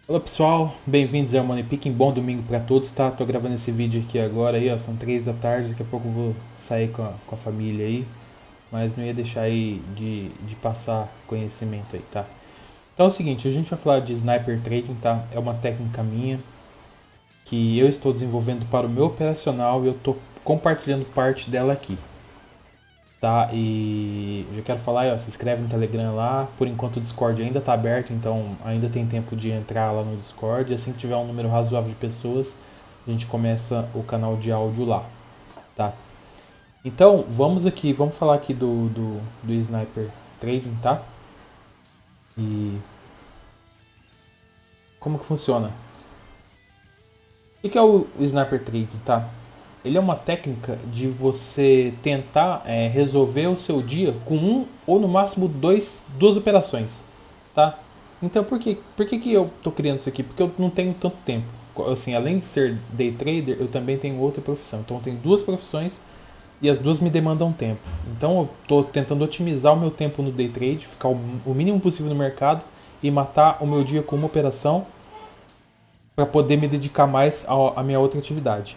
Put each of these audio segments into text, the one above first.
Olá pessoal, bem-vindos ao Money Picking, bom domingo para todos, tá? Tô gravando esse vídeo aqui agora aí, ó, são 3 da tarde, daqui a pouco eu vou sair com a família aí, mas não ia deixar aí de passar conhecimento aí, tá? Então é o seguinte, a gente vai falar de Sniper Trading, tá? É uma técnica minha que eu estou desenvolvendo para o meu operacional e eu tô compartilhando parte dela aqui, tá? E eu já quero falar aí, ó, se inscreve no Telegram lá. Por enquanto o Discord ainda tá aberto, então ainda tem tempo de entrar lá no Discord. E assim que tiver um número razoável de pessoas, a gente começa o canal de áudio lá, tá? Então, vamos falar aqui do Sniper Trading, tá? E como que funciona? O que é o Sniper Trading, tá? Ele é uma técnica de você tentar resolver o seu dia com um ou no máximo duas operações, tá? Então por que eu tô criando isso aqui? Porque eu não tenho tanto tempo. Assim, além de ser day trader, eu também tenho outra profissão. Então eu tenho duas profissões e as duas me demandam tempo. Então eu tô tentando otimizar o meu tempo no day trade, ficar o mínimo possível no mercado e matar o meu dia com uma operação para poder me dedicar mais à minha outra atividade.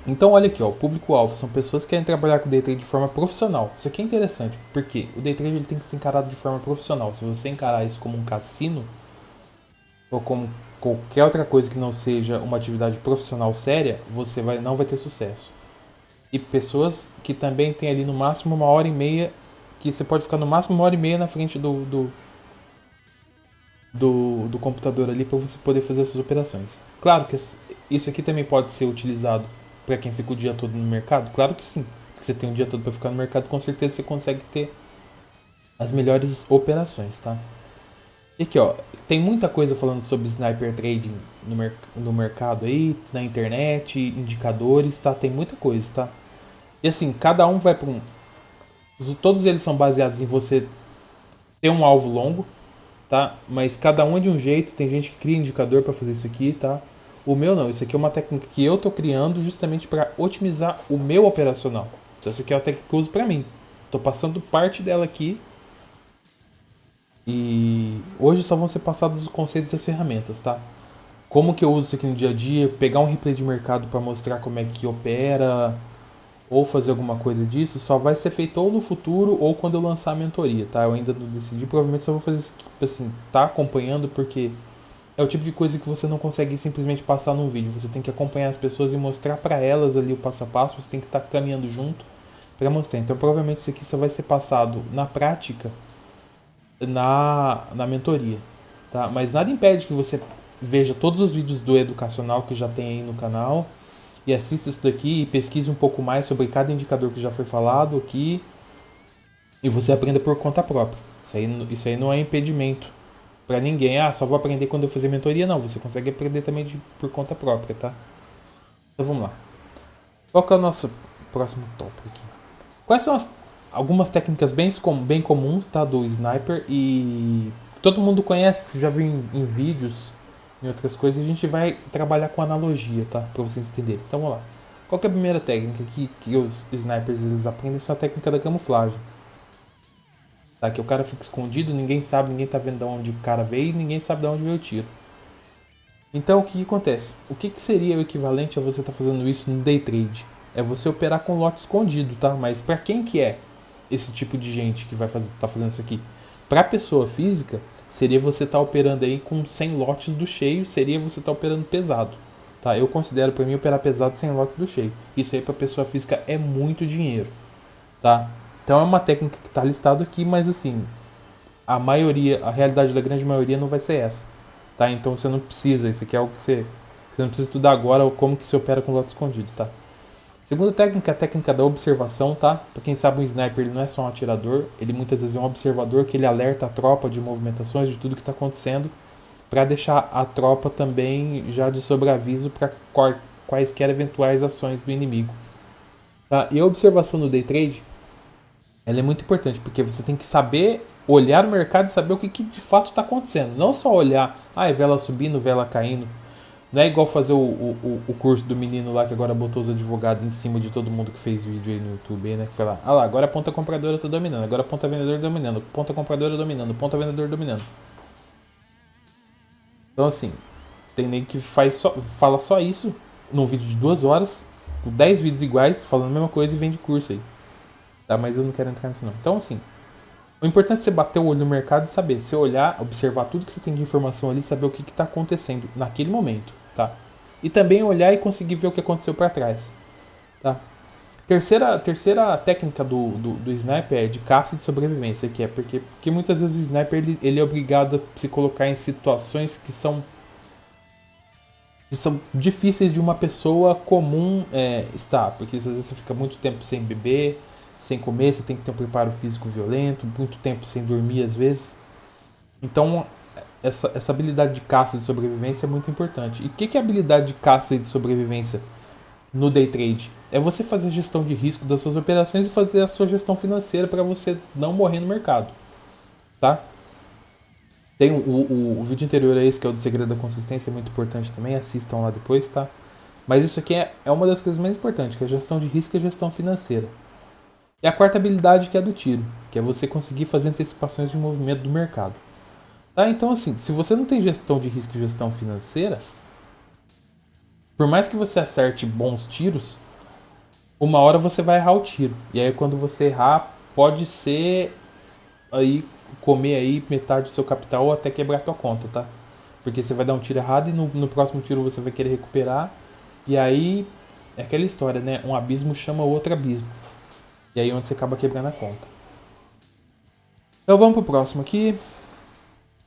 Então olha aqui, ó, o público-alvo são pessoas que querem trabalhar com day trade de forma profissional. Isso aqui é interessante, porque o day trade ele tem que ser encarado de forma profissional. Se você encarar isso como um cassino ou como qualquer outra coisa que não seja uma atividade profissional séria, não vai ter sucesso. E pessoas que também têm ali no máximo uma hora e meia, que você pode ficar no máximo uma hora e meia na frente do computador ali para você poder fazer essas operações. Claro que isso aqui também pode ser utilizado para quem fica o dia todo no mercado? Claro que sim. Porque você tem o dia todo para ficar no mercado, com certeza você consegue ter as melhores operações, tá? E aqui, ó, tem muita coisa falando sobre sniper trading no mercado aí, na internet, indicadores, tá? Tem muita coisa, tá? E assim, cada um vai para um. Todos eles são baseados em você ter um alvo longo, tá? Mas cada um é de um jeito, tem gente que cria indicador para fazer isso aqui, tá? O meu não, isso aqui é uma técnica que eu tô criando justamente para otimizar o meu operacional. Então isso aqui é uma técnica que eu uso para mim. Tô passando parte dela aqui e hoje só vão ser passados os conceitos e as ferramentas, tá? Como que eu uso isso aqui no dia a dia, pegar um replay de mercado para mostrar como é que opera, ou fazer alguma coisa disso, só vai ser feito ou no futuro ou quando eu lançar a mentoria, tá? Eu ainda não decidi, provavelmente só vou fazer isso aqui, assim, tá acompanhando, porque é o tipo de coisa que você não consegue simplesmente passar num vídeo. Você tem que acompanhar as pessoas e mostrar para elas ali o passo a passo, você tem que estar caminhando junto para mostrar. Então provavelmente isso aqui só vai ser passado na prática na mentoria, tá? Mas nada impede que você veja todos os vídeos do educacional que já tem aí no canal e assista isso daqui e pesquise um pouco mais sobre cada indicador que já foi falado aqui e você aprenda por conta própria. Isso aí não é impedimento para ninguém. Ah, só vou aprender quando eu fazer mentoria. Não, você consegue aprender também por conta própria, tá? Então vamos lá. Qual que é o nosso próximo tópico aqui? Quais são algumas técnicas bem comuns, tá, do sniper e todo mundo conhece, porque você já viu em vídeos, em outras coisas, e a gente vai trabalhar com analogia, tá, para vocês entenderem. Então vamos lá. Qual que é a primeira técnica que os snipers eles aprendem? Isso é a técnica da camuflagem. Tá, que o cara fica escondido, ninguém sabe, ninguém tá vendo de onde o cara veio e ninguém sabe de onde veio o tiro. Então o que, que acontece? O que, que seria o equivalente a você estar fazendo isso no day trade? É você operar com lote escondido, tá? Mas para quem que é esse tipo de gente que vai tá fazendo isso aqui? Para pessoa física, seria você estar operando aí com 100 lotes do cheio, seria você estar operando pesado. Tá? Eu considero para mim operar pesado 100 lotes do cheio. Isso aí para pessoa física é muito dinheiro, tá? Então é uma técnica que está listado aqui, mas assim, a realidade da grande maioria não vai ser essa, tá? Então você não precisa, isso aqui é algo que você não precisa estudar agora como que se opera com lote escondido, tá? Segunda técnica é a técnica da observação, tá? Para quem sabe, um sniper ele não é só um atirador, ele muitas vezes é um observador que ele alerta a tropa de movimentações, de tudo que está acontecendo, para deixar a tropa também já de sobreaviso para quaisquer eventuais ações do inimigo. Tá? E a observação no day trade ela é muito importante, porque você tem que saber olhar o mercado e saber o que de fato está acontecendo. Não só olhar, ah, é vela subindo, vela caindo. Não é igual fazer o curso do menino lá que agora botou os advogados em cima de todo mundo que fez vídeo aí no YouTube, aí, né? Que foi lá, ah lá, agora a ponta compradora tá dominando, agora a ponta vendedora dominando, ponta compradora dominando, ponta vendedor dominando. Então assim, tem nego que fala só isso num vídeo de 2 horas, com 10 vídeos iguais, falando a mesma coisa e vende curso aí. Tá? Mas eu não quero entrar nisso não. Então assim, o importante é você bater o olho no mercado e saber. Você olhar, observar tudo que você tem de informação ali, saber o que está acontecendo naquele momento, tá? E também olhar e conseguir ver o que aconteceu para trás, tá? Terceira técnica do sniper é de caça e de sobrevivência, que é porque muitas vezes o sniper ele é obrigado a se colocar em situações que são difíceis de uma pessoa comum estar, porque às vezes você fica muito tempo sem beber, sem comer, você tem que ter um preparo físico violento, muito tempo sem dormir às vezes. Então, essa habilidade de caça e de sobrevivência é muito importante. E o que é habilidade de caça e de sobrevivência no day trade? É você fazer a gestão de risco das suas operações e fazer a sua gestão financeira para você não morrer no mercado, tá? Tem o vídeo anterior a esse, que é o do segredo da consistência, é muito importante também, assistam lá depois, tá? Mas isso aqui é uma das coisas mais importantes, que é a gestão de risco e a gestão financeira. E a quarta habilidade, que é a do tiro, que é você conseguir fazer antecipações de movimento do mercado. Tá? Então, assim, se você não tem gestão de risco e gestão financeira, por mais que você acerte bons tiros, uma hora você vai errar o tiro. E aí, quando você errar, pode ser aí comer aí metade do seu capital ou até quebrar a tua conta, tá? Porque você vai dar um tiro errado e no próximo tiro você vai querer recuperar. E aí é aquela história, né? Um abismo chama outro abismo. E aí é onde você acaba quebrando a conta. Então vamos pro próximo aqui.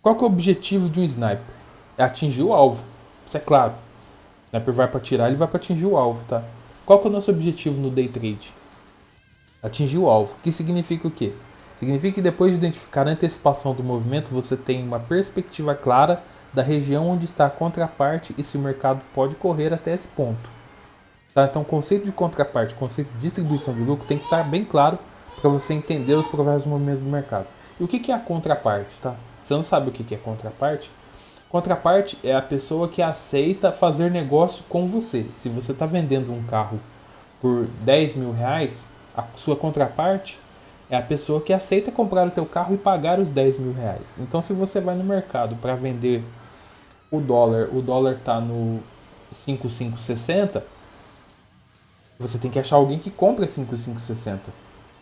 Qual que é o objetivo de um sniper? É atingir o alvo. Isso é claro. O sniper vai para atirar, ele vai para atingir o alvo, tá? Qual que é o nosso objetivo no day trade? Atingir o alvo. Que significa o quê? Significa que depois de identificar a antecipação do movimento, você tem uma perspectiva clara da região onde está a contraparte e se o mercado pode correr até esse ponto. Tá? Então, o conceito de contraparte, o conceito de distribuição de lucro tem que estar bem claro para você entender os prováveis movimentos do mercado. E o que é a contraparte? Tá? Você não sabe o que é contraparte? Contraparte é a pessoa que aceita fazer negócio com você. Se você está vendendo um carro por 10 mil reais, a sua contraparte é a pessoa que aceita comprar o teu carro e pagar os 10 mil reais. Então, se você vai no mercado para vender o dólar está no 5,560, você tem que achar alguém que compre a 5,560.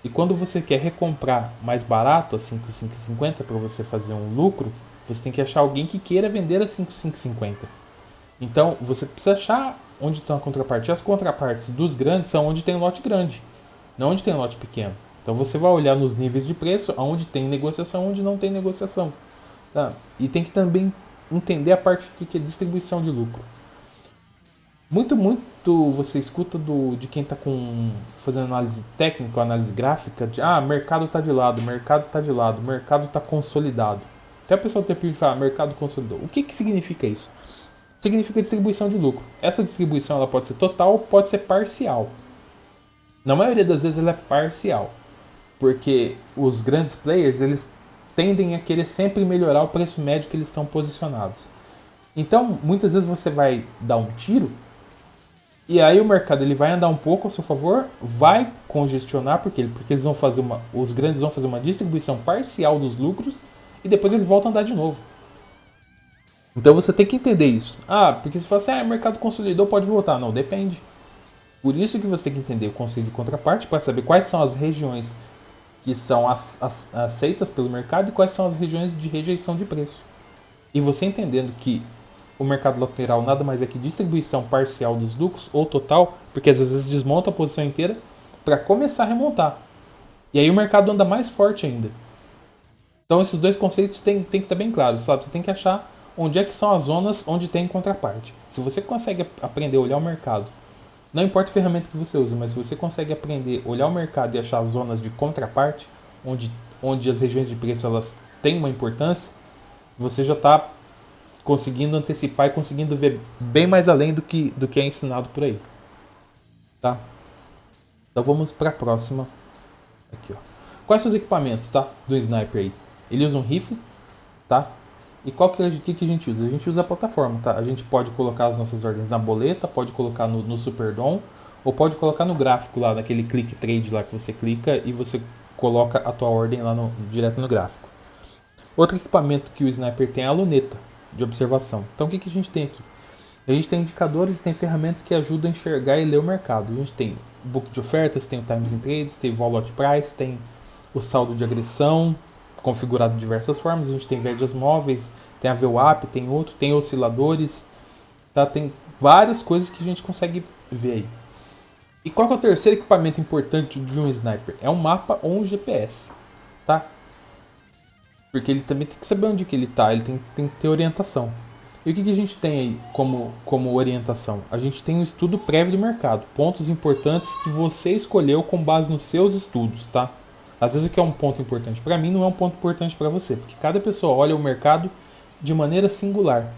E quando você quer recomprar mais barato a 5,550 para você fazer um lucro, você tem que achar alguém que queira vender a 5,550. Então, você precisa achar onde estão a contraparte. As contrapartes dos grandes são onde tem lote grande, não onde tem lote pequeno. Então, você vai olhar nos níveis de preço, onde tem negociação, onde não tem negociação. Tá? E tem que também entender a parte que é distribuição de lucro. Muito você escuta de quem está fazendo análise técnica, análise gráfica, de mercado está de lado, mercado está de lado, mercado está consolidado. Até a pessoa ter pedido falar, mercado consolidou. O que significa isso? Significa distribuição de lucro. Essa distribuição ela pode ser total ou pode ser parcial. Na maioria das vezes ela é parcial, porque os grandes players eles tendem a querer sempre melhorar o preço médio que eles estão posicionados. Então, muitas vezes você vai dar um tiro e aí o mercado ele vai andar um pouco a seu favor, vai congestionar porque eles vão fazer os grandes vão fazer uma distribuição parcial dos lucros e depois ele volta a andar de novo. Então você tem que entender isso. Porque você fala assim, o mercado consolidou, pode voltar. Não, depende. Por isso que você tem que entender o conceito de contraparte para saber quais são as regiões que são aceitas pelo mercado e quais são as regiões de rejeição de preço. E você entendendo que o mercado lateral nada mais é que distribuição parcial dos lucros ou total, porque às vezes desmonta a posição inteira para começar a remontar. E aí o mercado anda mais forte ainda. Então esses dois conceitos tem que estar bem claros, sabe? Você tem que achar onde é que são as zonas onde tem contraparte. Se você consegue aprender a olhar o mercado, não importa a ferramenta que você usa, mas se você consegue aprender a olhar o mercado e achar as zonas de contraparte, onde as regiões de preço elas têm uma importância, você já está conseguindo antecipar e conseguindo ver bem mais além do que é ensinado por aí. Tá? Então vamos para a próxima. Aqui, ó. Quais são os equipamentos, tá? Do sniper aí? Ele usa um rifle, tá? E que a gente usa? A gente usa a plataforma, tá? A gente pode colocar as nossas ordens na boleta, pode colocar no Superdom, ou pode colocar no gráfico lá, naquele click trade lá que você clica e você coloca a tua ordem lá direto no gráfico. Outro equipamento que o sniper tem é a luneta. de observação. Então o que a gente tem aqui? A gente tem indicadores e tem ferramentas que ajudam a enxergar e ler o mercado. A gente tem o book de ofertas, tem o Times in Trades, tem o Vol Lot Price, tem o saldo de agressão, configurado de diversas formas. A gente tem médias móveis, tem a VWAP, tem outro, tem osciladores, tá? Tem várias coisas que a gente consegue ver aí. E qual que é o terceiro equipamento importante de um sniper? É um mapa ou um GPS, tá? Porque ele também tem que saber onde que ele tá, ele tem que ter orientação. E o que a gente tem aí como orientação? A gente tem um estudo prévio do mercado, pontos importantes que você escolheu com base nos seus estudos, tá? Às vezes o que é um ponto importante para mim não é um ponto importante para você, porque cada pessoa olha o mercado de maneira singular.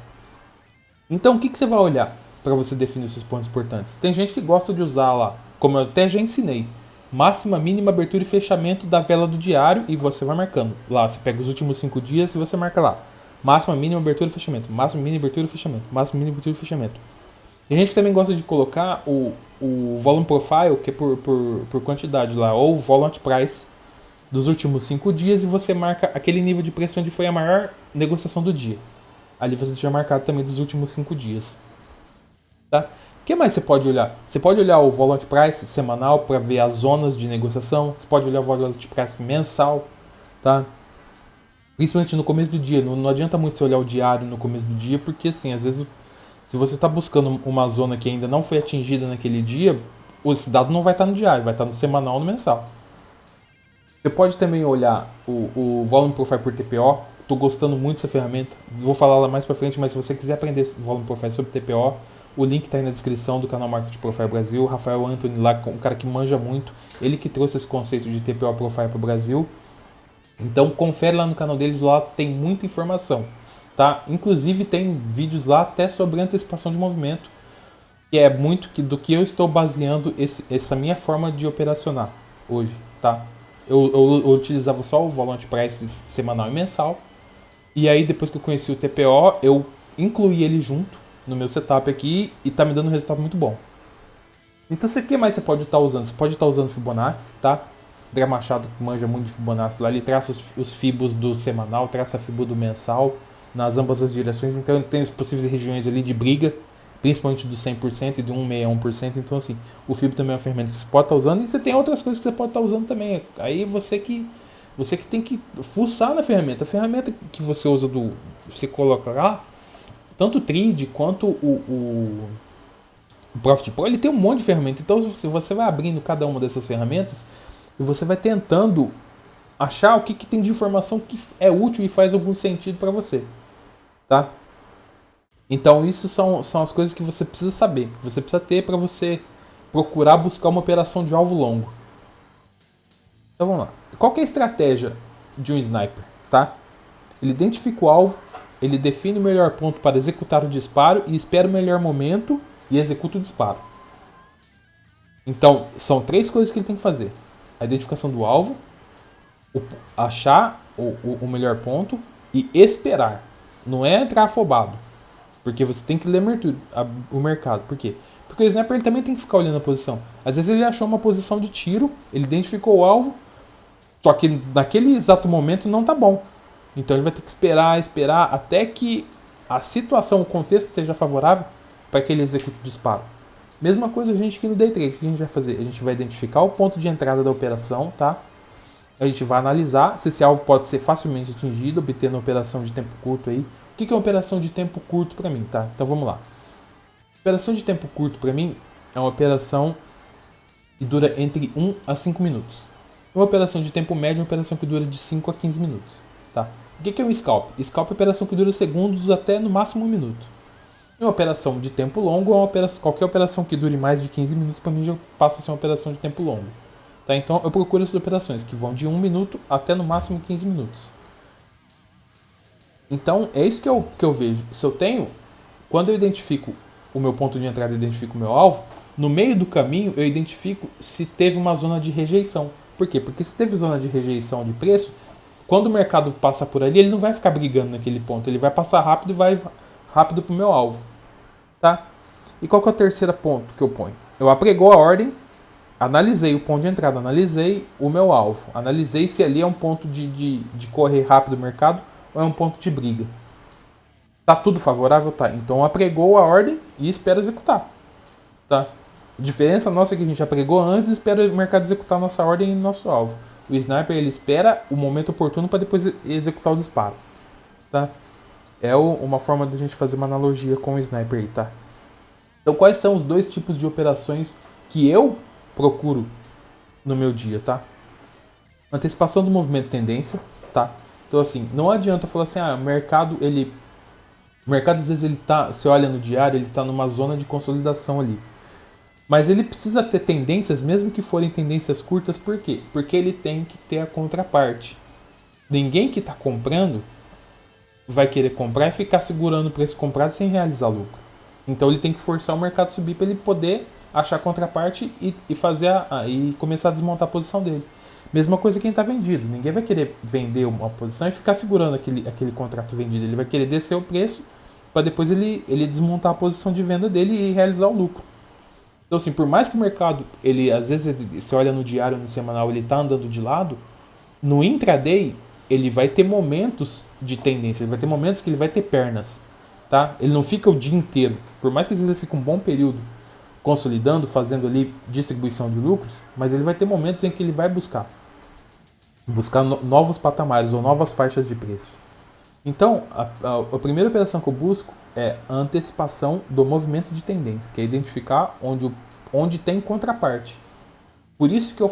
Então o que você vai olhar para você definir os seus pontos importantes? Tem gente que gosta de usar lá, como eu até já ensinei, máxima, mínima, abertura e fechamento da vela do diário e você vai marcando. Lá você pega os últimos 5 dias e você marca lá. Máxima, mínima, abertura e fechamento. Máxima, mínima, abertura e fechamento. Máxima, mínima, abertura e fechamento. Tem gente que também gosta de colocar o volume profile, que é por quantidade lá, ou o volume price dos últimos 5 dias e você marca aquele nível de preço onde foi a maior negociação do dia. Ali você deixa marcado também dos últimos 5 dias. Tá? O que mais você pode olhar? Você pode olhar o volume price semanal para ver as zonas de negociação. Você pode olhar o volume price mensal, tá? Principalmente no começo do dia. Não adianta muito você olhar o diário no começo do dia, porque assim, às vezes, se você está buscando uma zona que ainda não foi atingida naquele dia, esse dado não vai estar no diário, vai estar no semanal ou no mensal. Você pode também olhar o Volume Profile por TPO. Estou gostando muito dessa ferramenta. Vou falar lá mais para frente, mas se você quiser aprender Volume Profile sobre TPO, o link está aí na descrição do canal Market Profile Brasil. O Rafael Anthony lá, um cara que manja muito, ele que trouxe esse conceito de TPO Profile para o Brasil. Então confere lá no canal deles, lá tem muita informação, tá? Inclusive tem vídeos lá até sobre antecipação de movimento, que é muito do que eu estou baseando essa minha forma de operacionar hoje, tá? Eu utilizava só o Volume Price semanal e mensal, e aí depois que eu conheci o TPO, eu incluí ele junto no meu setup aqui e tá me dando um resultado muito bom. Então o que mais você pode estar usando? Você pode estar usando Fibonacci, tá? André Machado manja muito de Fibonacci lá, ele traça os fibos do semanal, traça a fibo do mensal, nas ambas as direções, então tem as possíveis regiões ali de briga, principalmente do 100% e do 161%, então assim, o fibo também é uma ferramenta que você pode estar usando, e você tem outras coisas que você pode estar usando também, aí você que tem que fuçar na ferramenta, a ferramenta que você usa, você coloca lá, tanto o Trade quanto o Profit Pro, ele tem um monte de ferramentas, então se você vai abrindo cada uma dessas ferramentas, e você vai tentando achar o que tem de informação que é útil e faz algum sentido para você, tá? Então isso são as coisas que você precisa saber, que você precisa ter para você procurar buscar uma operação de alvo longo. Então vamos lá. Qual que é a estratégia de um sniper, tá? Ele identifica o alvo, ele define o melhor ponto para executar o disparo e espera o melhor momento e executa o disparo. Então são 3 coisas que ele tem que fazer: a identificação do alvo, achar o melhor ponto e esperar. Não é entrar afobado, porque você tem que ler o mercado. Por quê? Porque o sniper ele também tem que ficar olhando a posição. Às vezes ele achou uma posição de tiro, ele identificou o alvo, só que naquele exato momento não tá bom. Então ele vai ter que esperar até que a situação, o contexto esteja favorável para que ele execute o disparo. Mesma coisa a gente aqui no Day Trade. O que a gente vai fazer? A gente vai identificar o ponto de entrada da operação, tá? A gente vai analisar se esse alvo pode ser facilmente atingido, obtendo uma operação de tempo curto aí. O que é uma operação de tempo curto para mim, tá? Então vamos lá. Operação de tempo curto para mim é uma operação que dura entre 1 a 5 minutos. Uma operação de tempo médio é uma operação que dura de 5 a 15 minutos, tá? O que é um scalp? Scalp é uma operação que dura segundos até no máximo 1 minuto. Uma operação de tempo longo é qualquer operação que dure mais de 15 minutos para mim já passa a ser uma operação de tempo longo. Tá? Então eu procuro essas operações que vão de 1 minuto até no máximo 15 minutos. Então é isso que eu vejo. Se eu tenho, quando eu identifico o meu ponto de entrada e identifico o meu alvo, no meio do caminho eu identifico se teve uma zona de rejeição. Por quê? Porque se teve zona de rejeição de preço, quando o mercado passa por ali, ele não vai ficar brigando naquele ponto, ele vai passar rápido e vai rápido para o meu alvo, tá? E qual que é o terceiro ponto que eu ponho? Eu apregou a ordem, analisei o ponto de entrada, analisei o meu alvo, analisei se ali é um ponto de correr rápido o mercado ou é um ponto de briga. Tá tudo favorável? Tá. Então apregou a ordem e espera executar. Tá? A diferença nossa é que a gente apregou antes e espera o mercado executar a nossa ordem e nosso alvo. O sniper ele espera o momento oportuno para depois executar o disparo. Tá? É uma forma da gente fazer uma analogia com o sniper aí, tá? Então quais são os dois tipos de operações que eu procuro no meu dia, tá? Antecipação do movimento de tendência, tá? Então assim, não adianta falar assim, o mercado às vezes ele tá, você olha no diário, ele tá numa zona de consolidação ali. Mas ele precisa ter tendências, mesmo que forem tendências curtas, por quê? Porque ele tem que ter a contraparte. Ninguém que está comprando vai querer comprar e ficar segurando o preço comprado sem realizar lucro. Então ele tem que forçar o mercado a subir para ele poder achar a contraparte e fazer e começar a desmontar a posição dele. Mesma coisa quem está vendido. Ninguém vai querer vender uma posição e ficar segurando aquele contrato vendido. Ele vai querer descer o preço para depois ele desmontar a posição de venda dele e realizar o lucro. Então, assim, por mais que o mercado, ele às vezes, você olha no diário, no semanal, ele tá andando de lado, no intraday, ele vai ter momentos de tendência, ele vai ter momentos que ele vai ter pernas, tá? Ele não fica o dia inteiro. Por mais que às vezes ele fique um bom período consolidando, fazendo ali distribuição de lucros, mas ele vai ter momentos em que ele vai buscar novos patamares ou novas faixas de preço. Então, a primeira operação que eu busco é a antecipação do movimento de tendência, que é identificar onde tem contraparte. Por isso que eu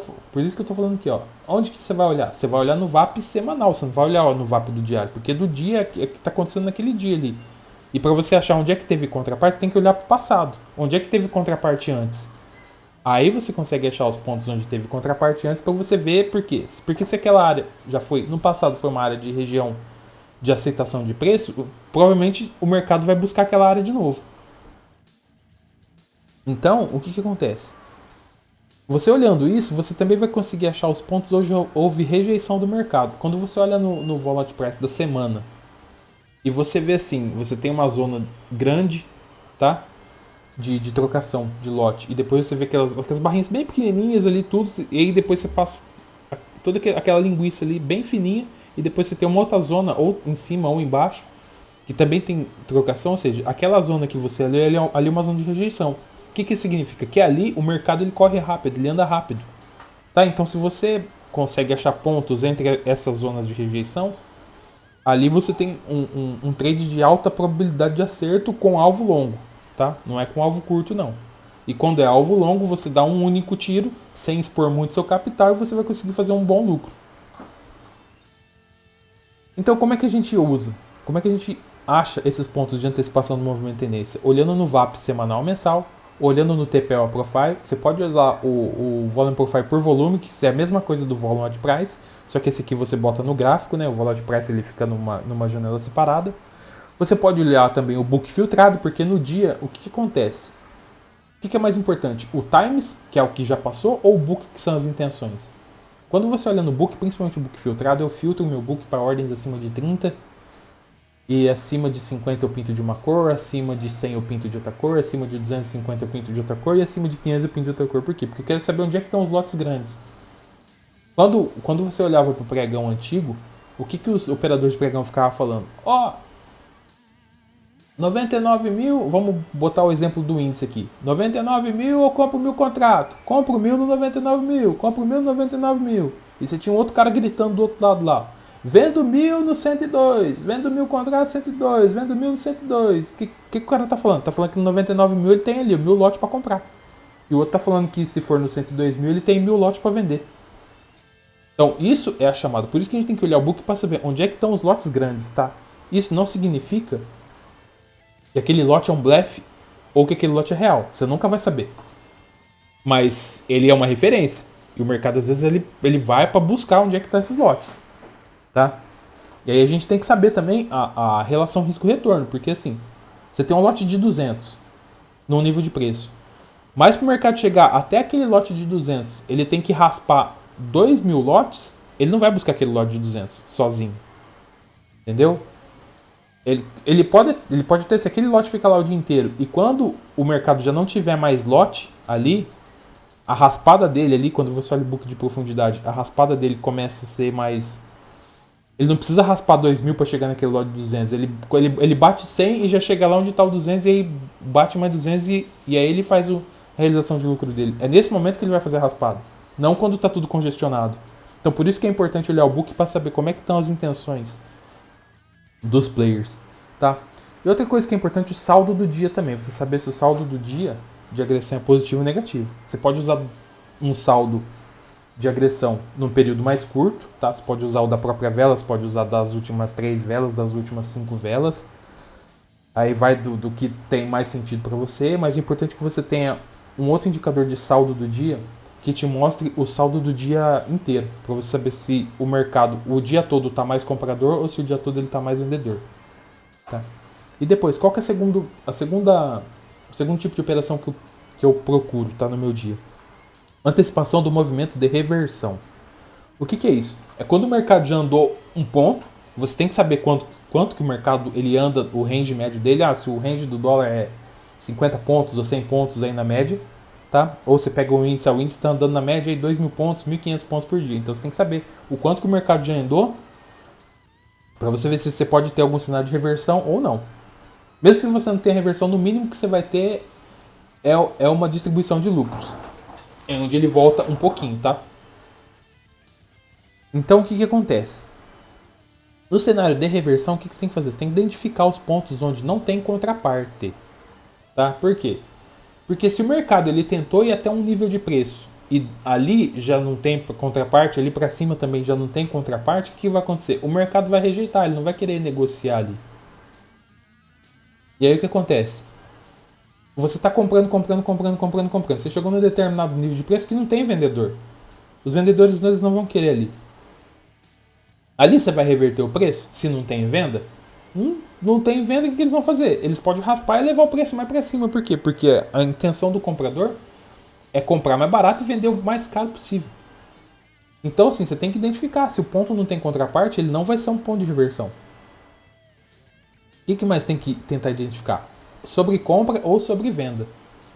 estou falando aqui, ó. Onde que você vai olhar? Você vai olhar no VAP semanal, você não vai olhar no VAP do diário, porque do dia é que está acontecendo naquele dia ali. E para você achar onde é que teve contraparte, você tem que olhar para o passado. Onde é que teve contraparte antes? Aí você consegue achar os pontos onde teve contraparte antes para você ver por quê. Porque se aquela área já foi, no passado foi uma área de região de aceitação de preço, provavelmente o mercado vai buscar aquela área de novo. Então, o que acontece? Você olhando isso, você também vai conseguir achar os pontos onde houve rejeição do mercado. Quando você olha no Volatile Price da semana e você vê assim, você tem uma zona grande, tá? De trocação de lote. E depois você vê aquelas barrinhas bem pequenininhas ali, tudo. E aí depois você passa toda aquela linguiça ali bem fininha. E depois você tem uma outra zona, ou em cima ou embaixo, que também tem trocação, ou seja, aquela zona que você ali é uma zona de rejeição. O que significa? Que ali o mercado ele corre rápido, ele anda rápido. Tá? Então se você consegue achar pontos entre essas zonas de rejeição, ali você tem um trade de alta probabilidade de acerto com alvo longo. Tá? Não é com alvo curto não. E quando é alvo longo, você dá um único tiro, sem expor muito seu capital, e você vai conseguir fazer um bom lucro. Então, como é que a gente usa? Como é que a gente acha esses pontos de antecipação do movimento de tendência? Olhando no VAP semanal ou mensal, olhando no TPO Profile, você pode usar o Volume Profile por volume, que é a mesma coisa do Volume at Price, só que esse aqui você bota no gráfico, né? O Volume at Price ele fica numa janela separada. Você pode olhar também o book filtrado, porque no dia, o que acontece? O que é mais importante? O Times, que é o que já passou, ou o book, que são as intenções? Quando você olha no book, principalmente o book filtrado, eu filtro o meu book para ordens acima de 30 e acima de 50 eu pinto de uma cor, acima de 100 eu pinto de outra cor, acima de 250 eu pinto de outra cor e acima de 500 eu pinto de outra cor. Por quê? Porque eu quero saber onde é que estão os lotes grandes. Quando você olhava para o pregão antigo, o que os operadores de pregão ficavam falando? 99 mil, vamos botar o exemplo do índice aqui. 99 mil eu compro 1000 contrato. Compro 1000 no 99 mil. Compro 1000 no 99 mil. E você tinha um outro cara gritando do outro lado lá. Vendo 1000 no 102. Vendo 1000 contrato 102. Vendo 1000 no 102. O que o cara tá falando? Tá falando que no 99 mil ele tem ali 1000 lotes para comprar. E o outro tá falando que se for no 102 mil ele tem 1000 lotes para vender. Então isso é a chamada. Por isso que a gente tem que olhar o book para saber onde é que estão os lotes grandes, tá? Isso não significa que aquele lote é um blefe ou que aquele lote é real. Você nunca vai saber. Mas ele é uma referência. E o mercado, às vezes, ele vai para buscar onde é que estão esses lotes. Tá? E aí a gente tem que saber também a relação risco-retorno. Porque assim, você tem um lote de 200 num nível de preço. Mas para o mercado chegar até aquele lote de 200, ele tem que raspar 2.000 lotes. Ele não vai buscar aquele lote de 200 sozinho. Entendeu? Ele pode ter, se aquele lote ficar lá o dia inteiro, e quando o mercado já não tiver mais lote ali, a raspada dele ali, quando você olha o book de profundidade, a raspada dele começa a ser mais Ele não precisa raspar 2.000 para chegar naquele lote de 200. Ele bate 100 e já chega lá onde está o 200 e aí bate mais 200 e aí ele faz a realização de lucro dele. É nesse momento que ele vai fazer a raspada, não quando está tudo congestionado. Então por isso que é importante olhar o book para saber como é que estão as intenções dos players, tá? E outra coisa que é importante, o saldo do dia também. Você saber se o saldo do dia de agressão é positivo ou negativo. Você pode usar um saldo de agressão num período mais curto, tá? Você pode usar o da própria vela, você pode usar das últimas 3 velas, das últimas 5 velas. Aí vai do que tem mais sentido para você, mas é importante que você tenha um outro indicador de saldo do dia que te mostre o saldo do dia inteiro, para você saber se o mercado o dia todo está mais comprador ou se o dia todo ele está mais vendedor. Tá? E depois, qual que é o segundo tipo de operação que eu procuro, tá, no meu dia? Antecipação do movimento de reversão. O que é isso? É quando o mercado já andou um ponto, você tem que saber quanto que o mercado ele anda, o range médio dele. Se o range do dólar é 50 pontos ou 100 pontos aí na média, tá? Ou você pega o índice está andando na média aí 2.000 pontos, 1.500 pontos por dia. Então você tem que saber o quanto que o mercado já andou para você ver se você pode ter algum sinal de reversão ou não. Mesmo que você não tenha reversão, no mínimo que você vai ter é uma distribuição de lucros. É onde ele volta um pouquinho, tá? Então o que acontece? No cenário de reversão, o que você tem que fazer? Você tem que identificar os pontos onde não tem contraparte. Tá? Por quê? Porque se o mercado ele tentou ir até um nível de preço e ali já não tem contraparte, ali para cima também já não tem contraparte, o que vai acontecer? O mercado vai rejeitar, ele não vai querer negociar ali. E aí o que acontece? Você está comprando. Você chegou num determinado nível de preço que não tem vendedor. Os vendedores eles não vão querer ali. Ali você vai reverter o preço? Se não tem venda? Não tem venda, o que eles vão fazer? Eles podem raspar e levar o preço mais para cima. Por quê? Porque a intenção do comprador é comprar mais barato e vender o mais caro possível. Então, assim, você tem que identificar. Se o ponto não tem contraparte, ele não vai ser um ponto de reversão. O que mais tem que tentar identificar? Sobre compra ou sobre venda.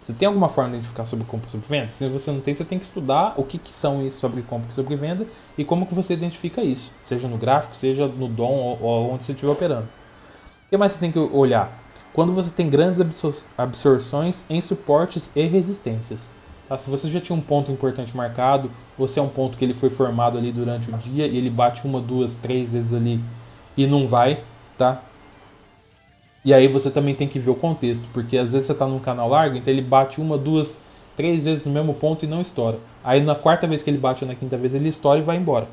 Você tem alguma forma de identificar sobre compra e sobre venda? Se você não tem, você tem que estudar o que são isso sobre compra e sobre venda e como que você identifica isso. Seja no gráfico, seja no DOM ou onde você estiver operando. O que mais você tem que olhar? Quando você tem grandes absorções em suportes e resistências. Tá? Se você já tinha um ponto importante marcado, ou se é um ponto que ele foi formado ali durante o dia e ele bate 1, 2, 3 vezes ali e não vai, tá? E aí você também tem que ver o contexto, porque às vezes você está num canal largo, então ele bate 1, 2, 3 vezes no mesmo ponto e não estoura. Aí na quarta vez que ele bate ou na quinta vez ele estoura e vai embora.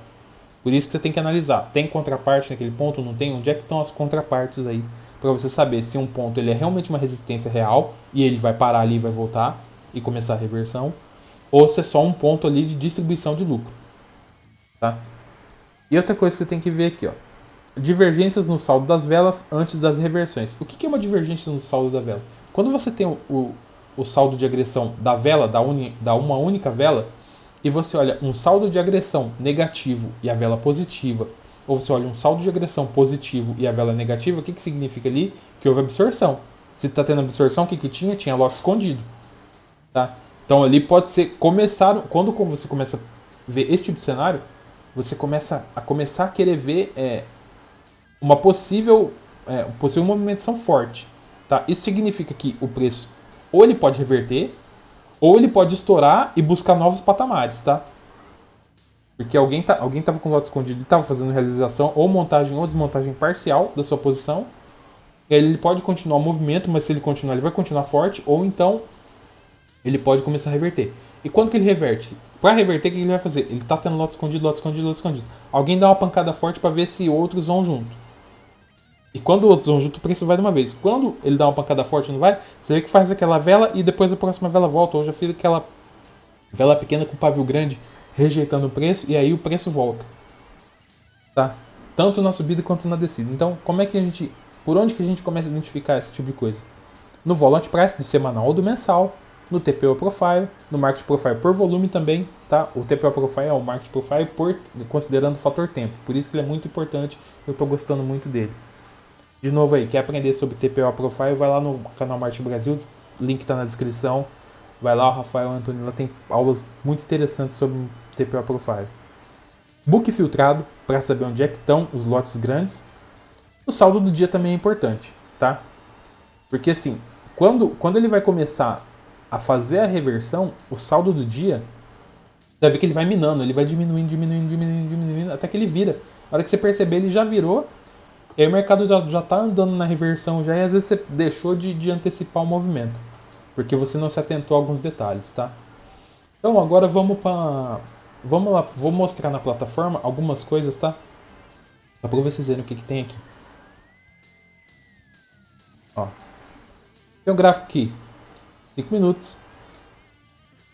Por isso que você tem que analisar, tem contraparte naquele ponto, não tem? Onde é que estão as contrapartes aí? Para você saber se um ponto ele é realmente uma resistência real e ele vai parar ali e vai voltar e começar a reversão, ou se é só um ponto ali de distribuição de lucro. Tá? E outra coisa que você tem que ver aqui, ó. Divergências no saldo das velas antes das reversões. O que é uma divergência no saldo da vela? Quando você tem o saldo de agressão da vela, da uma única vela, e você olha um saldo de agressão negativo e a vela positiva, ou você olha um saldo de agressão positivo e a vela negativa, o que significa ali? Que houve absorção. Se está tendo absorção, o que tinha? Tinha lote escondido. Tá? Então ali pode ser quando você começa a ver esse tipo de cenário, você começa a querer ver uma possível movimentação forte. Tá? Isso significa que o preço ou ele pode reverter, ou ele pode estourar e buscar novos patamares, tá? Porque alguém estava com o lote escondido e estava fazendo realização ou montagem ou desmontagem parcial da sua posição. Ele pode continuar o movimento, mas se ele continuar, ele vai continuar forte, ou então ele pode começar a reverter. E quando que ele reverte? Para reverter, o que ele vai fazer? Ele está tendo lote escondido. Alguém dá uma pancada forte para ver se outros vão junto. E quando outros vão junto, o preço vai de uma vez. Quando ele dá uma pancada forte, não vai? Você vê que faz aquela vela e depois a próxima vela volta. Ou já fiz aquela vela pequena com pavio grande rejeitando o preço e aí o preço volta. Tá? Tanto na subida quanto na descida. Então, por onde que a gente começa a identificar esse tipo de coisa? No Volant Price do semanal ou do mensal, no TPO Profile, no Market Profile por volume também, tá? O TPO Profile é o Market Profile considerando o fator tempo. Por isso que ele é muito importante, eu estou gostando muito dele. De novo aí, quer aprender sobre TPO Profile, vai lá no canal Market Brasil, link está na descrição. Vai lá, o Rafael Antônio lá tem aulas muito interessantes sobre TPO Profile. Book filtrado para saber onde é que estão os lotes grandes. O saldo do dia também é importante, tá? Porque assim, quando ele vai começar a fazer a reversão, o saldo do dia, você vai ver que ele vai minando, ele vai diminuindo, até que ele vira. A hora que você perceber, ele já virou, e aí o mercado já tá andando na reversão já, e às vezes você deixou de antecipar o movimento, porque você não se atentou a alguns detalhes, tá? Então agora vamos lá, vou mostrar na plataforma algumas coisas, tá? Só pra vocês verem o que tem aqui. Ó, tem o gráfico aqui, 5 minutos.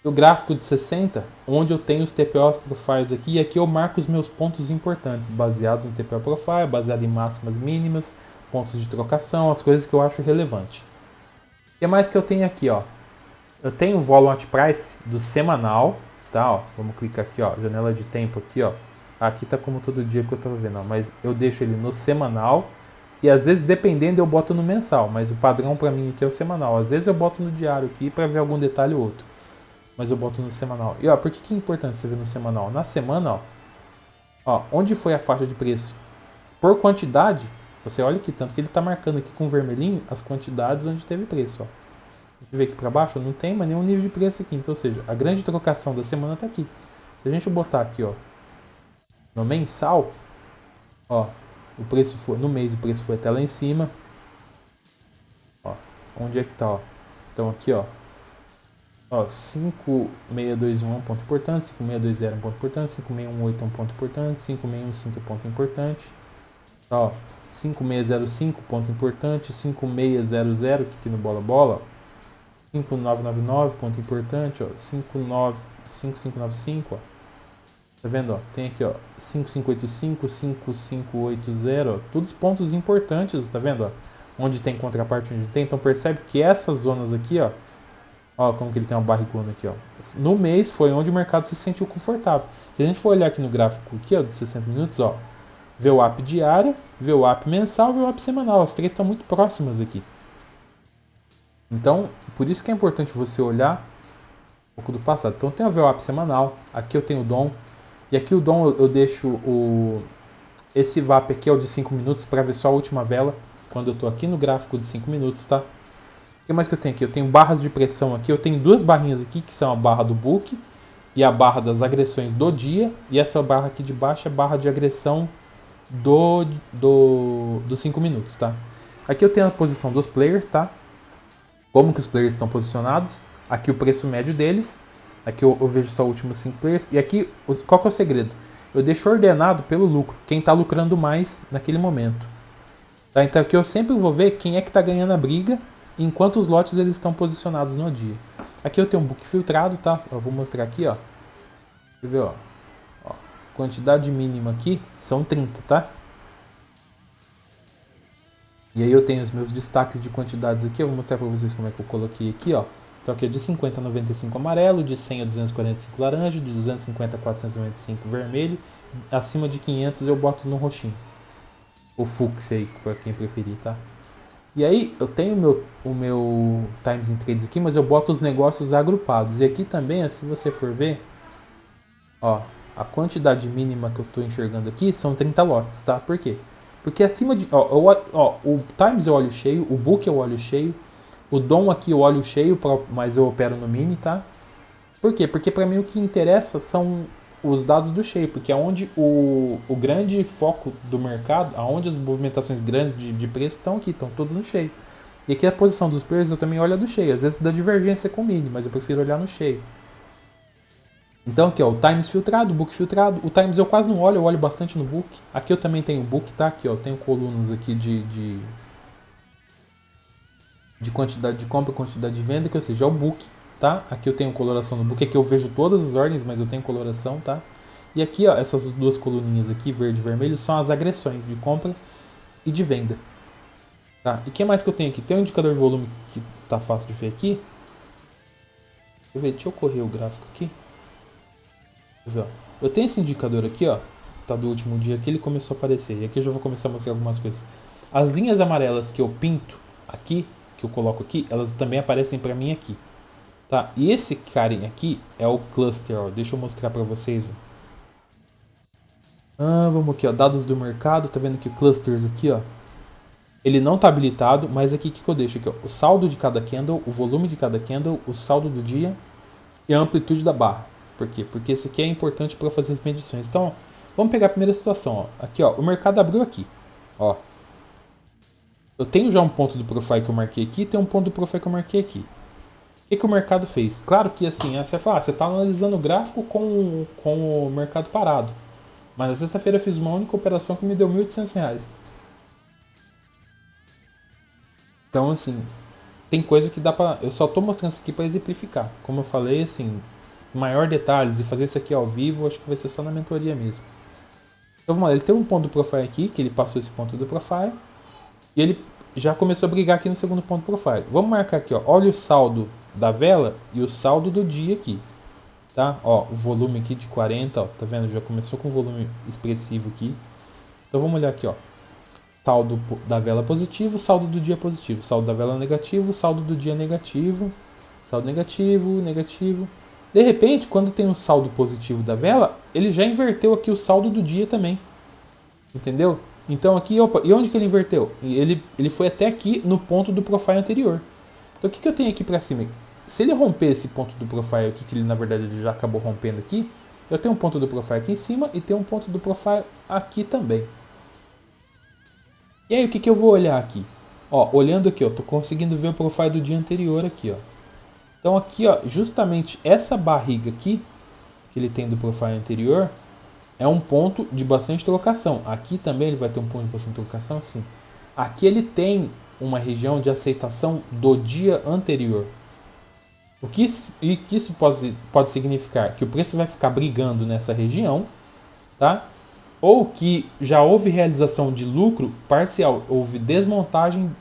O gráfico de 60, onde eu tenho os TPOs profiles aqui, e aqui eu marco os meus pontos importantes, baseados no TPO profile, baseado em máximas mínimas, pontos de trocação, as coisas que eu acho relevante. O que mais que eu tenho aqui, ó? Eu tenho o volume at price do semanal, tá? Ó, vamos clicar aqui, ó, janela de tempo aqui, ó. Aqui tá como todo dia que eu tô vendo, ó, mas eu deixo ele no semanal e às vezes dependendo eu boto no mensal, mas o padrão para mim aqui é o semanal. Às vezes eu boto no diário aqui para ver algum detalhe ou outro, mas eu boto no semanal. E ó, por que é importante você ver no semanal? Na semana, ó, onde foi a faixa de preço? Por quantidade, você olha aqui, tanto que ele tá marcando aqui com vermelhinho as quantidades onde teve preço, ó. A gente vê aqui para baixo, não tem mais nenhum nível de preço aqui. Então, ou seja, a grande trocação da semana está aqui. Se a gente botar aqui, ó, no mensal, ó, o preço foi no mês, o preço foi até lá em cima. Ó, onde é que tá, ó? Então aqui, ó, 5621 é um ponto importante, 5620 é um ponto importante, 5618 é um ponto importante, 5615 é um ponto importante. Ó, 5605 ponto importante, 5600 aqui no bola, 5999, ponto importante, ó, 5595, ó. Tá vendo, ó? Tem aqui, ó, 5585, 5580, ó, todos pontos importantes, tá vendo, ó? Onde tem contraparte, onde tem. Então percebe que essas zonas aqui, ó, como que ele tem uma barrigona aqui, ó. No mês foi onde o mercado se sentiu confortável. Se a gente for olhar aqui no gráfico aqui, ó, de 60 minutos, ó, VWAP diária, VWAP mensal, VWAP semanal, as três estão muito próximas aqui. Então, por isso que é importante você olhar um pouco do passado. Então, tem o VWAP semanal, aqui eu tenho o DOM, e aqui o DOM eu deixo esse VWAP aqui é o de 5 minutos para ver só a última vela, quando eu estou aqui no gráfico de 5 minutos, tá? O que mais que eu tenho aqui? Eu tenho barras de pressão aqui, eu tenho duas barrinhas aqui, que são a barra do book e a barra das agressões do dia, e essa barra aqui de baixo é a barra de agressão dos 5 minutos, tá? Aqui eu tenho a posição dos players, tá? Como que os players estão posicionados, aqui o preço médio deles, aqui eu vejo só os últimos 5 players, e aqui, qual que é o segredo? Eu deixo ordenado pelo lucro, quem está lucrando mais naquele momento. Tá? Então aqui eu sempre vou ver quem é que está ganhando a briga, e em quantos lotes eles estão posicionados no dia. Aqui eu tenho um book filtrado, tá? Eu vou mostrar aqui, ó. Deixa eu ver, ó. Quantidade mínima aqui são 30, tá? E aí eu tenho os meus destaques de quantidades aqui, eu vou mostrar para vocês como é que eu coloquei aqui, ó. Então aqui é de 50 a 95 amarelo, de 100 a 245 laranja, de 250 a 495 vermelho, acima de 500 eu boto no roxinho. O fúcsia aí, para quem preferir, tá? E aí eu tenho o meu Times in Trades aqui, mas eu boto os negócios agrupados. E aqui também, se você for ver, ó, a quantidade mínima que eu estou enxergando aqui são 30 lotes, tá? Por quê? Porque acima de... o Times eu olho cheio, o Book eu olho cheio, o DOM aqui eu olho cheio, mas eu opero no Mini, tá? Por quê? Porque para mim o que interessa são os dados do cheio, porque é onde o grande foco do mercado, aonde as movimentações grandes de preço estão aqui, estão todos no cheio. E aqui a posição dos players eu também olho a do cheio, às vezes dá divergência com o Mini, mas eu prefiro olhar no cheio. Então aqui ó, o Times filtrado, o Book filtrado, o Times eu quase não olho, eu olho bastante no Book. Aqui eu também tenho o Book, tá? Aqui ó, eu tenho colunas aqui de quantidade de compra, quantidade de venda, que ou seja, é o Book, tá? Aqui eu tenho coloração no Book, aqui eu vejo todas as ordens, mas eu tenho coloração, tá? E aqui ó, essas duas coluninhas aqui, verde e vermelho, são as agressões de compra e de venda. Tá? E o que mais que eu tenho aqui? Tem um indicador de volume que tá fácil de ver aqui. Deixa eu correr o gráfico aqui. Eu tenho esse indicador aqui, ó, tá do último dia que ele começou a aparecer. E aqui eu já vou começar a mostrar algumas coisas. As linhas amarelas que eu pinto aqui, que eu coloco aqui, elas também aparecem para mim aqui, tá? E esse carinha aqui é o cluster, ó. Deixa eu mostrar para vocês, ó. Vamos aqui, ó, dados do mercado, tá vendo que o clusters aqui, ó, ele não tá habilitado, mas aqui que eu deixo aqui, ó, o saldo de cada candle, o volume de cada candle, o saldo do dia e a amplitude da barra. Por quê? Porque isso aqui é importante para fazer as medições. Então, vamos pegar a primeira situação, ó. Aqui, ó, o mercado abriu aqui, ó. Eu tenho já um ponto do profile que eu marquei aqui, e tem um ponto do profile que eu marquei aqui. O que o mercado fez? Claro que assim, você vai falar, você está analisando o gráfico com o mercado parado. Mas na sexta-feira eu fiz uma única operação que me deu R$ 1.800. Então, assim, tem coisa que dá pra. Eu só tô mostrando isso aqui para exemplificar. Como eu falei, assim, maior detalhes e fazer isso aqui ao vivo, acho que vai ser só na mentoria mesmo. Então vamos lá, ele teve um ponto do profile aqui, que ele passou esse ponto do profile, e ele já começou a brigar aqui no segundo ponto do profile. Vamos marcar aqui, ó. Olha o saldo da vela e o saldo do dia aqui. Tá? Ó, o volume aqui de 40, ó, tá vendo? Já começou com um volume expressivo aqui. Então vamos olhar aqui, ó. Saldo da vela positivo, saldo do dia positivo. Saldo da vela negativo, saldo do dia negativo. Saldo negativo, negativo. De repente, quando tem um saldo positivo da vela, ele já inverteu aqui o saldo do dia também. Entendeu? Então aqui, opa, e onde que ele inverteu? Ele foi até aqui no ponto do profile anterior. Então o que eu tenho aqui para cima? Se ele romper esse ponto do profile aqui, que ele na verdade ele já acabou rompendo aqui, eu tenho um ponto do profile aqui em cima e tenho um ponto do profile aqui também. E aí o que eu vou olhar aqui? Ó, olhando aqui, ó, tô conseguindo ver o profile do dia anterior aqui, ó. Então aqui, ó, justamente essa barriga aqui que ele tem do profile anterior é um ponto de bastante trocação. Aqui também ele vai ter um ponto de bastante trocação, sim. Aqui ele tem uma região de aceitação do dia anterior. O que isso pode significar? Que o preço vai ficar brigando nessa região, tá? Ou que já houve realização de lucro parcial, houve desmontagem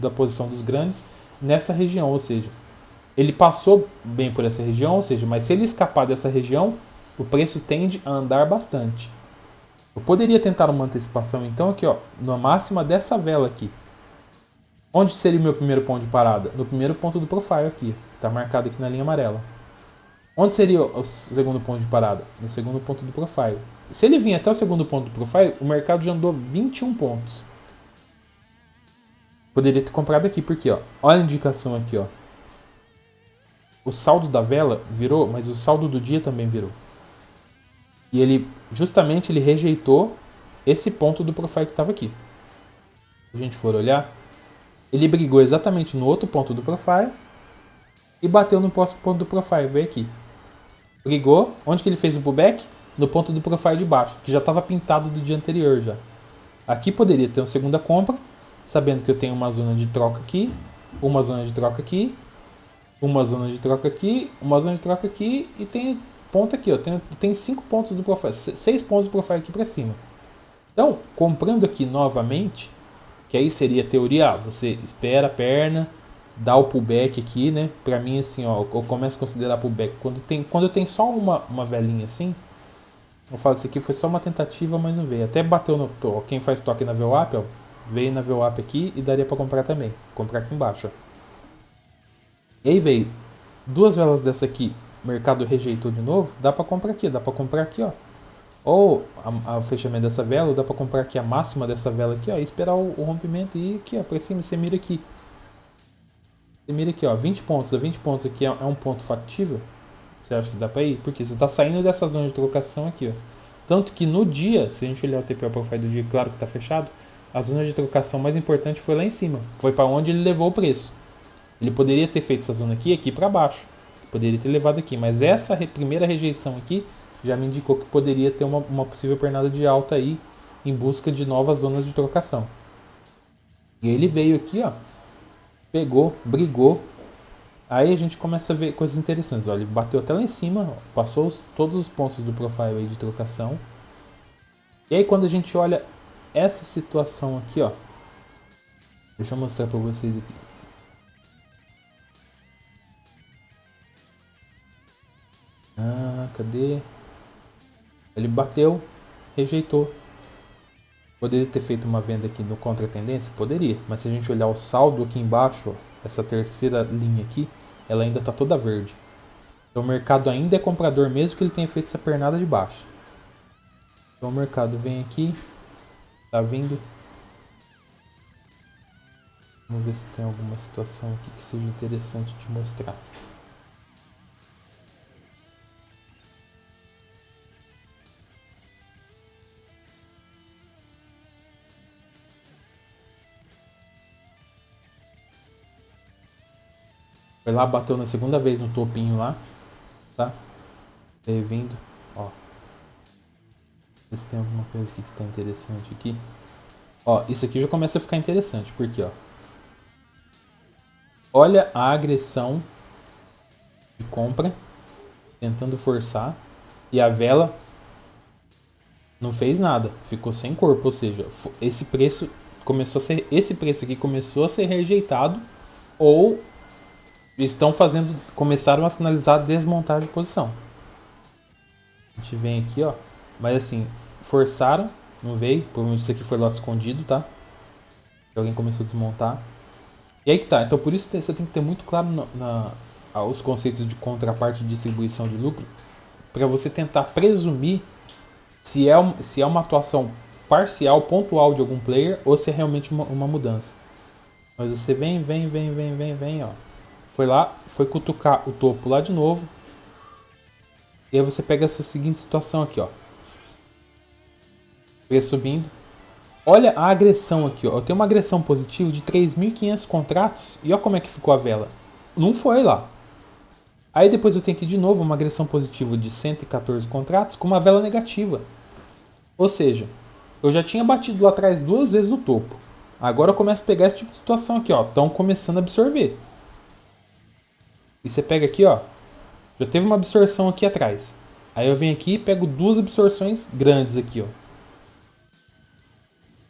da posição dos grandes nessa região, ou seja, ele passou bem por essa região, ou seja, mas se ele escapar dessa região, o preço tende a andar bastante. Eu poderia tentar uma antecipação então aqui, ó, na máxima dessa vela aqui. Onde seria o meu primeiro ponto de parada? No primeiro ponto do profile aqui, está marcado aqui na linha amarela. Onde seria o segundo ponto de parada? No segundo ponto do profile. Se ele vir até o segundo ponto do profile, o mercado já andou 21 pontos. Poderia ter comprado aqui, porque ó, olha a indicação aqui, ó. O saldo da vela virou, mas o saldo do dia também virou. E ele, justamente, ele rejeitou esse ponto do profile que estava aqui. Se a gente for olhar, ele brigou exatamente no outro ponto do profile e bateu no próximo ponto do profile, veio aqui. Brigou, onde que ele fez o pullback? No ponto do profile de baixo, que já estava pintado do dia anterior já. Aqui poderia ter uma segunda compra, sabendo que eu tenho uma zona de troca aqui, uma zona de troca aqui, uma zona de troca aqui, uma zona de troca aqui e tem ponto aqui, ó. Tem 5 pontos do profile, 6 pontos do profile aqui para cima. Então, comprando aqui novamente, que aí seria a teoria, você espera a perna, dá o pullback aqui, né? Pra mim, assim, ó, eu começo a considerar pullback. Quando tem só uma velinha assim, eu falo, isso aqui foi só uma tentativa, mas não veio. Até bateu no... Quem faz toque na VWAP, ó, veio na VWAP aqui e daria pra comprar também. Comprar aqui embaixo, ó. E aí veio duas velas dessa aqui, o mercado rejeitou de novo, dá pra comprar aqui, ó. Ou o fechamento dessa vela, ou dá pra comprar aqui a máxima dessa vela aqui, ó, e esperar o rompimento e aqui, ó, pra cima, você mira aqui. Você mira aqui, ó, 20 pontos, 20 pontos aqui é um ponto factível? Você acha que dá pra ir? Porque você tá saindo dessa zona de trocação aqui, ó. Tanto que no dia, se a gente olhar o TPO Profile do dia, claro que tá fechado, a zona de trocação mais importante foi lá em cima. Foi para onde ele levou o preço. Ele poderia ter feito essa zona aqui para baixo. Poderia ter levado aqui, mas essa primeira rejeição aqui já me indicou que poderia ter uma possível pernada de alta aí em busca de novas zonas de trocação. E ele veio aqui, ó, pegou, brigou. Aí a gente começa a ver coisas interessantes. Olha, ele bateu até lá em cima, ó, passou todos os pontos do profile aí de trocação. E aí quando a gente olha essa situação aqui, ó, deixa eu mostrar para vocês aqui. Cadê? Ele bateu, rejeitou. Poderia ter feito uma venda aqui no contra-tendência? Poderia, mas se a gente olhar o saldo aqui embaixo, ó, essa terceira linha aqui, ela ainda está toda verde. Então o mercado ainda é comprador mesmo que ele tenha feito essa pernada de baixo. Então o mercado vem aqui, tá vindo. Vamos ver se tem alguma situação aqui que seja interessante de mostrar. Foi lá, bateu na segunda vez no topinho lá, tá? Veio vindo, ó. Ver se tem alguma coisa aqui que tá interessante aqui. Ó, isso aqui já começa a ficar interessante, porque ó. Olha a agressão de compra, tentando forçar, e a vela não fez nada, ficou sem corpo, ou seja, esse preço começou a ser, esse preço aqui começou a ser rejeitado ou estão fazendo, começaram a sinalizar a desmontagem de posição. A gente vem aqui, ó, mas assim, forçaram, não veio, provavelmente isso aqui foi lote escondido, tá? Alguém começou a desmontar. E aí que tá, então por isso você tem que ter muito claro os conceitos de contraparte e distribuição de lucro, para você tentar presumir se é uma atuação parcial, pontual de algum player, ou se é realmente uma mudança. Mas você vem, ó. Foi lá, foi cutucar o topo lá de novo. E aí você pega essa seguinte situação aqui, ó. Preço subindo. Olha a agressão aqui, ó. Eu tenho uma agressão positiva de 3.500 contratos. E olha como é que ficou a vela. Não foi lá. Aí depois eu tenho aqui de novo uma agressão positiva de 114 contratos com uma vela negativa. Ou seja, eu já tinha batido lá atrás 2 vezes no topo. Agora eu começo a pegar esse tipo de situação aqui, ó. Estão começando a absorver. E você pega aqui, ó. Já teve uma absorção aqui atrás. Aí eu venho aqui e pego 2 absorções grandes aqui, ó.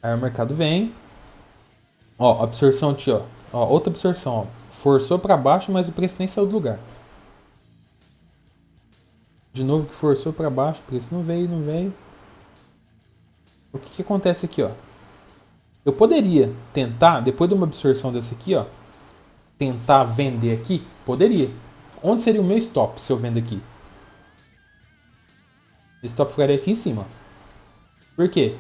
Aí o mercado vem. Ó, absorção aqui, ó. Ó, outra absorção, ó. Forçou para baixo, mas o preço nem saiu do lugar. De novo que forçou para baixo, o preço não veio, não veio. O que acontece aqui, ó? Eu poderia tentar, depois de uma absorção dessa aqui, ó, tentar vender aqui? Poderia. Onde seria o meu stop se eu vendo aqui? O stop ficaria aqui em cima. Por quê?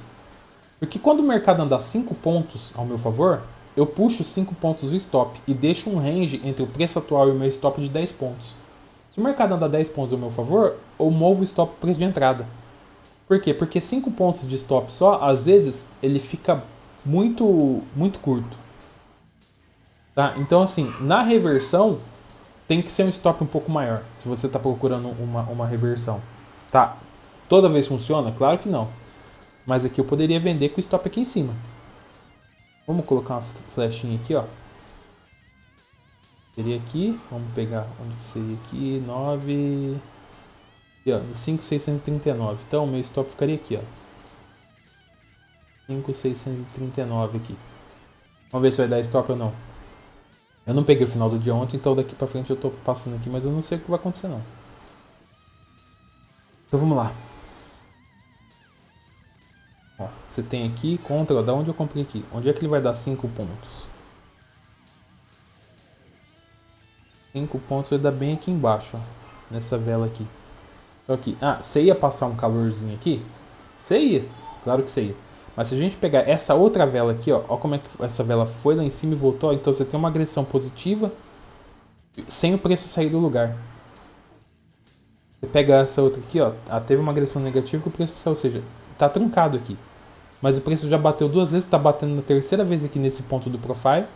Porque quando o mercado andar 5 pontos ao meu favor, eu puxo 5 pontos do stop e deixo um range entre o preço atual e o meu stop de 10 pontos. Se o mercado andar 10 pontos ao meu favor, eu movo o stop para o preço de entrada. Por quê? Porque 5 pontos de stop só, às vezes, ele fica muito curto. Tá? Então, assim, na reversão, tem que ser um stop um pouco maior, se você está procurando uma reversão. Tá? Toda vez funciona? Claro que não. Mas aqui eu poderia vender com o stop aqui em cima. Vamos colocar uma flechinha aqui, ó. Seria aqui, vamos pegar onde que seria aqui, 9... Aqui, ó, 5.639. Então, o meu stop ficaria aqui, ó. 5.639 aqui. Vamos ver se vai dar stop ou não. Eu não peguei o final do dia ontem, então daqui pra frente eu tô passando aqui, mas eu não sei o que vai acontecer não. Então vamos lá. Ó, você tem aqui, contra, ó, da onde eu comprei aqui? Onde é que ele vai dar 5 pontos? 5 pontos vai dar bem aqui embaixo, ó. Nessa vela aqui. Então aqui, você ia passar um calorzinho aqui? Você ia, claro que você ia. Mas se a gente pegar essa outra vela aqui, ó como é que essa vela foi lá em cima e voltou. Ó, então você tem uma agressão positiva sem o preço sair do lugar. Você pega essa outra aqui, ó, teve uma agressão negativa que o preço saiu, ou seja, tá truncado aqui. Mas o preço já bateu 2 vezes, tá batendo na terceira vez aqui nesse ponto do profile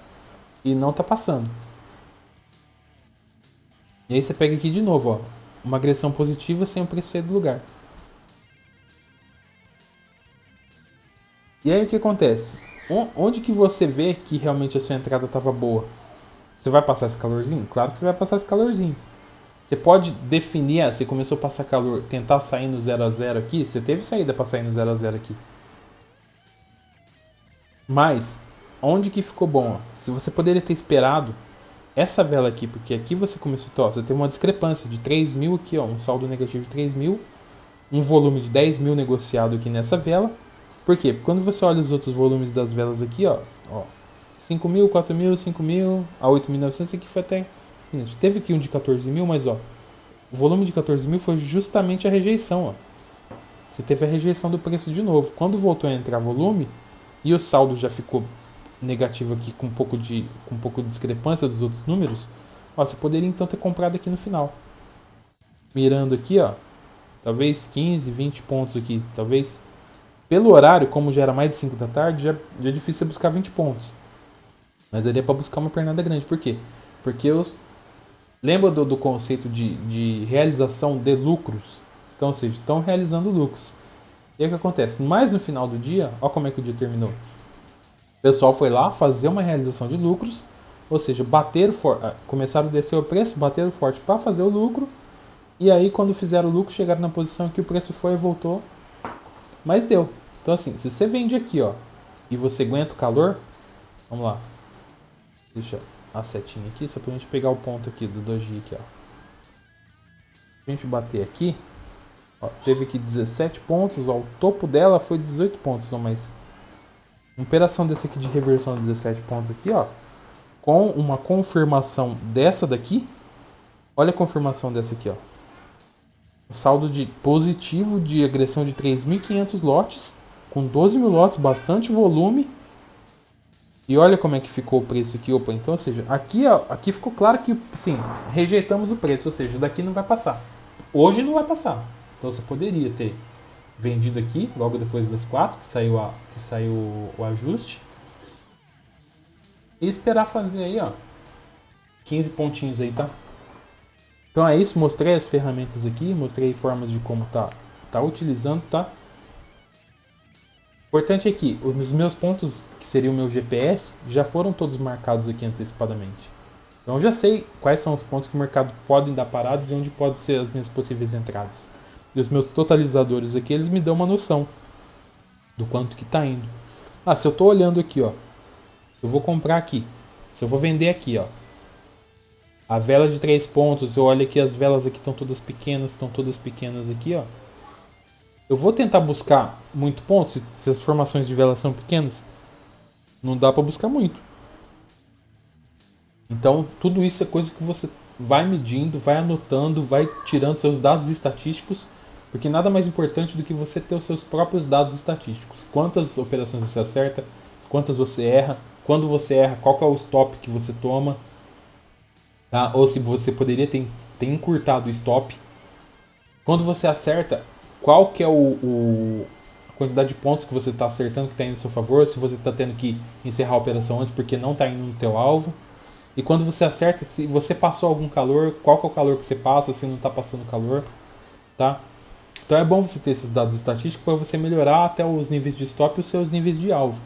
e não tá passando. E aí você pega aqui de novo, ó, uma agressão positiva sem o preço sair do lugar. E aí o que acontece? Onde que você vê que realmente a sua entrada estava boa? Você vai passar esse calorzinho? Claro que você vai passar esse calorzinho. Você pode definir, você começou a passar calor, tentar sair no 0 a 0 aqui, você teve saída para sair no 0 a 0 aqui. Mas, onde que ficou bom? Se você poderia ter esperado essa vela aqui, porque aqui você começou, você tem uma discrepância de 3.000 aqui, ó, um saldo negativo de 3.000, um volume de 10.000 negociado aqui nessa vela. Por quê? Porque quando você olha os outros volumes das velas aqui, ó 5.000, 4.000, 5.000, a 8.900, aqui foi até... Teve aqui um de 14.000, mas ó, o volume de 14.000 foi justamente a rejeição, ó. você teve a rejeição do preço de novo. Quando voltou a entrar volume e o saldo já ficou negativo aqui com um pouco de discrepância dos outros números, ó, você poderia então ter comprado aqui no final. Mirando aqui, ó, talvez 15, 20 pontos aqui, talvez pelo horário, como já era mais de 5 da tarde, já é difícil você buscar 20 pontos. Mas daria para buscar uma pernada grande. Por quê? Porque lembra do conceito de realização de lucros? Então, ou seja, estão realizando lucros. E aí o que acontece? Mais no final do dia, olha como é que o dia terminou. O pessoal foi lá fazer uma realização de lucros, ou seja, começaram a descer o preço, bateram forte para fazer o lucro, e aí quando fizeram o lucro, chegaram na posição que o preço foi e voltou, mas deu. Então assim, se você vende aqui, ó, e você aguenta o calor, vamos lá, deixa a setinha aqui, só pra gente pegar o ponto aqui do doji aqui, ó. A gente bater aqui, ó, teve aqui 17 pontos, ó, o topo dela foi 18 pontos, ó, mas uma operação desse aqui de reversão de 17 pontos aqui, ó, com uma confirmação dessa daqui, olha a confirmação dessa aqui, ó. O saldo de positivo de agressão de 3.500 lotes, com 12 mil lotes, bastante volume. E olha como é que ficou o preço aqui, opa. Então, ou seja, aqui, ó, aqui ficou claro que, sim, rejeitamos o preço, ou seja, daqui não vai passar. Hoje não vai passar. Então você poderia ter vendido aqui, logo depois das 4, que saiu o ajuste. E esperar fazer aí, ó, 15 pontinhos aí, tá? Então é isso, mostrei as ferramentas aqui, mostrei formas de como tá utilizando, tá? Importante é que os meus pontos, que seria o meu GPS, já foram todos marcados aqui antecipadamente. Então eu já sei quais são os pontos que o mercado pode dar paradas e onde podem ser as minhas possíveis entradas. E os meus totalizadores aqui, eles me dão uma noção do quanto que tá indo. Ah, se eu tô olhando aqui, ó, eu vou comprar aqui, se eu vou vender aqui, ó, a vela de 3 pontos, eu olho aqui, as velas aqui estão todas pequenas aqui, ó. Eu vou tentar buscar muito ponto, se as formações de velas são pequenas, não dá para buscar muito. Então, tudo isso é coisa que você vai medindo, vai anotando, vai tirando seus dados estatísticos, porque nada mais importante do que você ter os seus próprios dados estatísticos. Quantas operações você acerta, quantas você erra, quando você erra, qual que é o stop que você toma, tá? Ou se você poderia ter encurtado o stop. Quando você acerta, qual que é a quantidade de pontos que você está acertando que está indo a seu favor, se você está tendo que encerrar a operação antes porque não está indo no teu alvo. E quando você acerta, se você passou algum calor, qual que é o calor que você passa, se não está passando calor, tá? Então é bom você ter esses dados estatísticos para você melhorar até os níveis de stop e os seus níveis de alvo.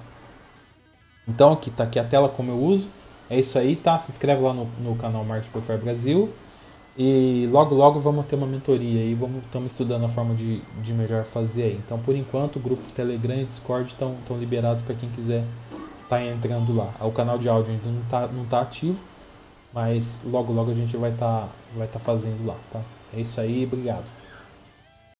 Então aqui tá aqui a tela como eu uso. É isso aí, tá? Se inscreve lá no canal Marketing por Fire Brasil. E logo vamos ter uma mentoria aí, estamos estudando a forma de melhor fazer aí. Então por enquanto o grupo Telegram e Discord estão liberados para quem quiser tá entrando lá. O canal de áudio ainda não tá ativo, mas logo a gente vai tá fazendo lá, tá? É isso aí, obrigado.